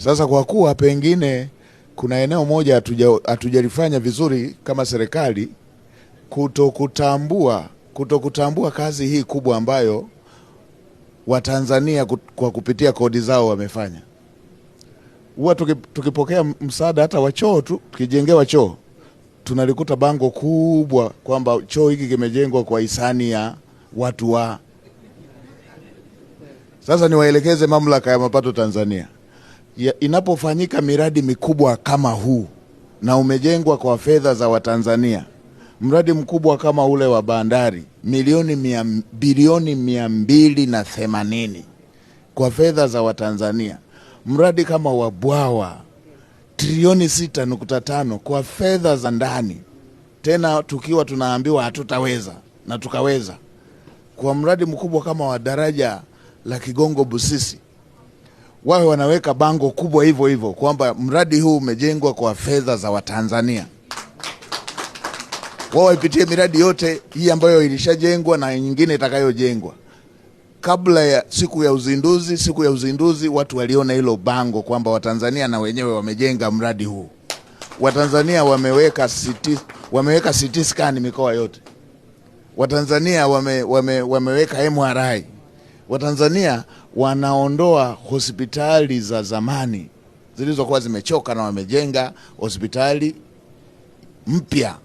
Sasa kwa kuwa pengine kuna eneo moja hatujalifanya vizuri kama serikali, kutokutambua kazi hii kubwa ambayo Watanzania kwa kupitia kodi zao wamefanya. Huwa tukipokea msaada hata wa choo tu, tukijengewa choo, tunalikuta bango kubwa kwamba choo hiki kimejengwa kwa hisani ya watu wa. Sasa niwaelekeze Mamlaka ya Mapato Tanzania, inapofanyika miradi mikubwa kama huu na umejengwa kwa fedha za Watanzania, mradi mkubwa kama ule wa bandari bilioni 280 kwa fedha za Watanzania, mradi kama wa bwawa trilioni 6.5 kwa fedha za ndani, tena tukiwa tunaambiwa hatutaweza na tukaweza, kwa mradi mkubwa kama wa daraja la Kigongo Busisi, wawe wanaweka bango kubwa hivyo hivyo kwamba mradi huu umejengwa kwa fedha za Watanzania. Wao ipitie miradi yote hii ambayo ilishajengwa na nyingine itakayojengwa kabla ya siku ya uzinduzi. Siku ya uzinduzi watu waliona hilo bango kwamba Watanzania na wenyewe wamejenga mradi huu. Watanzania wameweka CT scan mikoa yote. Watanzania wameweka MRI. Watanzania wanaondoa hospitali za zamani zilizokuwa zimechoka na wamejenga hospitali mpya